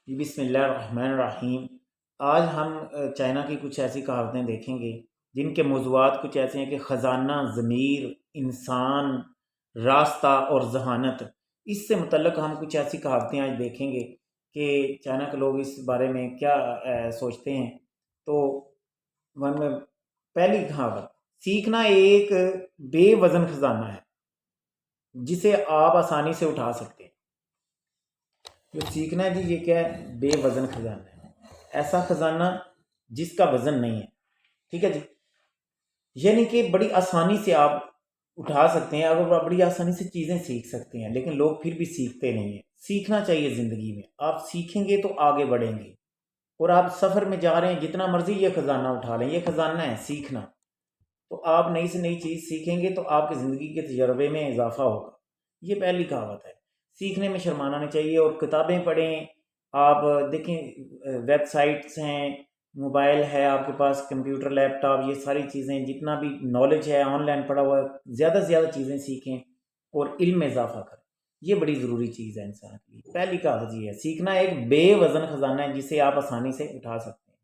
جی بسم اللہ الرحمن الرحیم۔ آج ہم چائنا کی کچھ ایسی کہاوتیں دیکھیں گے جن کے موضوعات کچھ ایسے ہیں کہ خزانہ، ضمیر، انسان، راستہ اور ذہانت۔ اس سے متعلق ہم کچھ ایسی کہاوتیں آج دیکھیں گے کہ چائنا کے لوگ اس بارے میں کیا سوچتے ہیں۔ تو ون میں پہلی کہاوت، سیکھنا ایک بے وزن خزانہ ہے جسے آپ آسانی سے اٹھا سکتے ہیں۔ جو سیکھنا ہے جی یہ کیا ہے؟ بے وزن خزانہ ہے، ایسا خزانہ جس کا وزن نہیں ہے، ٹھیک ہے جی، یعنی کہ بڑی آسانی سے آپ اٹھا سکتے ہیں، اگر آپ بڑی آسانی سے چیزیں سیکھ سکتے ہیں، لیکن لوگ پھر بھی سیکھتے نہیں ہیں۔ سیکھنا چاہیے زندگی میں، آپ سیکھیں گے تو آگے بڑھیں گے، اور آپ سفر میں جا رہے ہیں جتنا مرضی یہ خزانہ اٹھا لیں، یہ خزانہ ہے سیکھنا، تو آپ نئی سے نئی چیز سیکھیں گے تو آپ کی زندگی کے تجربے میں اضافہ ہوگا۔ یہ پہلی کہاوت ہے، سیکھنے میں شرمانا نہیں چاہیے، اور کتابیں پڑھیں۔ آپ دیکھیں ویب سائٹس ہیں، موبائل ہے آپ کے پاس، کمپیوٹر، لیپ ٹاپ، یہ ساری چیزیں جتنا بھی نالج ہے آن لائن پڑھا ہوا ہے، زیادہ سے زیادہ چیزیں سیکھیں اور علم میں اضافہ کریں۔ یہ بڑی ضروری چیز ہے انسان کے لیے۔ پہلی کہاوت یہ ہے، سیکھنا ایک بے وزن خزانہ ہے جسے آپ آسانی سے اٹھا سکتے ہیں۔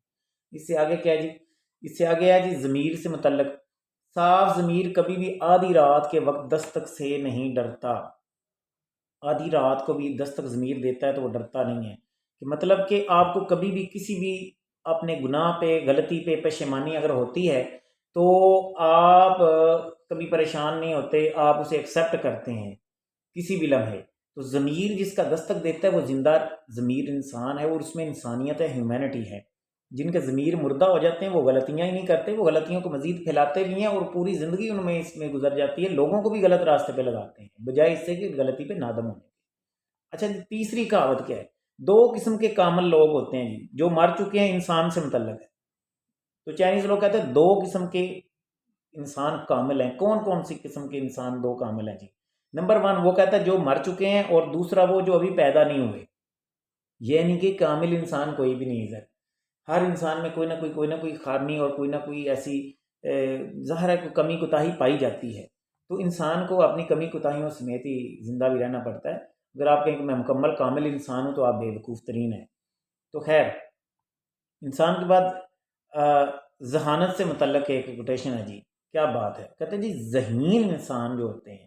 اس سے آگے کیا ہے جی؟ اس سے آگے ہے جی ضمیر سے متعلق، صاف ضمیر کبھی بھی آدھی رات کے وقت دستک سے نہیں ڈرتا۔ آدھی رات کو بھی دستک ضمیر دیتا ہے تو وہ ڈرتا نہیں ہے، کہ مطلب کہ آپ کو کبھی بھی کسی بھی اپنے گناہ پہ، غلطی پہ پشیمانی اگر ہوتی ہے تو آپ کبھی پریشان نہیں ہوتے، آپ اسے ایکسیپٹ کرتے ہیں کسی بھی لمحے۔ تو ضمیر جس کا دستک دیتا ہے وہ زندہ ضمیر انسان ہے، اور اس میں انسانیت ہے، ہیومینٹی ہے۔ جن کے ضمیر مردہ ہو جاتے ہیں وہ غلطیاں ہی نہیں کرتے، وہ غلطیوں کو مزید پھیلاتے بھی ہیں، اور پوری زندگی ان میں اس میں گزر جاتی ہے، لوگوں کو بھی غلط راستے پہ لگاتے ہیں بجائے اس سے کہ غلطی پہ نادم ہونے۔ اچھا جی، تیسری کہاوت کیا ہے؟ دو قسم کے کامل لوگ ہوتے ہیں جی، جو مر چکے ہیں، انسان سے متعلق ہے۔ تو چائنیز لوگ کہتے ہیں دو قسم کے انسان کامل ہیں۔ کون کون سی قسم کے انسان دو کامل ہیں جی؟ نمبر 1 وہ کہتا ہے جو مر چکے ہیں، اور دوسرا وہ جو ابھی پیدا نہیں ہوئے۔ یعنی کہ کامل انسان کوئی بھی نہیں ہے، ہر انسان میں کوئی نہ کوئی خامی اور کوئی نہ کوئی ایسی ظاہر ہے کوئی کمی کوتاہی پائی جاتی ہے، تو انسان کو اپنی کمی کوتاہیوں سمیت ہی زندہ بھی رہنا پڑتا ہے۔ اگر آپ کہیں کہ میں مکمل کامل انسان ہوں تو آپ بے وقوف ترین ہیں۔ تو خیر، انسان کے بعد ذہانت سے متعلق ایک کوٹیشن ہے جی، کیا بات ہے، کہتے ہیں جی ذہین انسان جو ہوتے ہیں،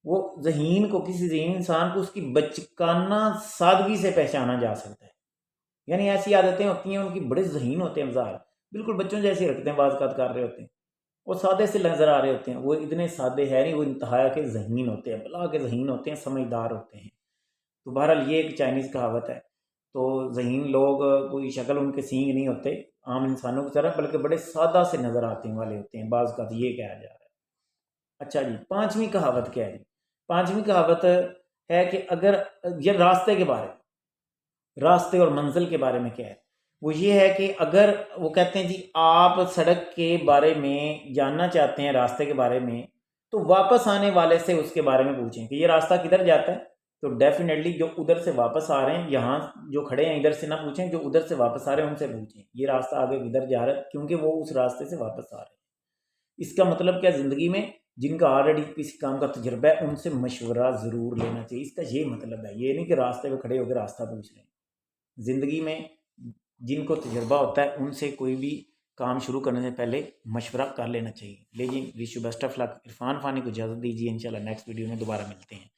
وہ ذہین کو، کسی ذہین انسان کو اس کی بچکانہ سادگی سے پہچانا جا سکتا ہے۔ یعنی ایسی عادتیں ہوتی ہیں ان کی، بڑے ذہین ہوتے ہیں، مظاہر بالکل بچوں جیسے رکھتے ہیں، بعض اوقات کر رہے ہوتے ہیں، وہ سادے سے نظر آ رہے ہوتے ہیں، وہ اتنے سادے ہیں نہیں، وہ انتہا کے ذہین ہوتے ہیں، بلا کے ذہین ہوتے ہیں، سمجھدار ہوتے ہیں۔ تو بہرحال یہ ایک چائنیز کہاوت ہے۔ تو ذہین لوگ، کوئی شکل ان کے سینگ نہیں ہوتے عام انسانوں کی طرح، بلکہ بڑے سادہ سے نظر آتے والے ہوتے ہیں، بعض اوقات یہ کہا جا رہا ہے۔ اچھا جی، پانچویں کہاوت کیا ہے؟ پانچویں کہاوت ہے کہ اگر یہ راستے کے بارے میں، راستے اور منزل کے بارے میں کیا ہے، وہ یہ ہے کہ اگر وہ کہتے ہیں جی آپ سڑک کے بارے میں جاننا چاہتے ہیں، راستے کے بارے میں، تو واپس آنے والے سے اس کے بارے میں پوچھیں کہ یہ راستہ کدھر جاتا ہے، تو ڈیفینیٹلی جو ادھر سے واپس آ رہے ہیں، یہاں جو کھڑے ہیں ادھر سے نہ پوچھیں، جو ادھر سے واپس آ رہے ہیں ان سے پوچھیں یہ راستہ آگے کدھر جا رہا ہے، کیونکہ وہ اس راستے سے واپس آ رہے ہیں۔ اس کا مطلب کیا، زندگی میں جن کا آلریڈی کسی کام کا تجربہ ہے ان سے مشورہ ضرور لینا چاہیے، اس کا یہ مطلب ہے، یہ نہیں کہ راستے پہ کھڑے ہو کے راستہ پوچھ لیں۔ زندگی میں جن کو تجربہ ہوتا ہے ان سے کوئی بھی کام شروع کرنے سے پہلے مشورہ کر لینا چاہیے۔ لیکن وش یو بیسٹ آف لک۔ عرفان فانی کو اجازت دیجیے، انشاءاللہ نیکسٹ ویڈیو میں دوبارہ ملتے ہیں۔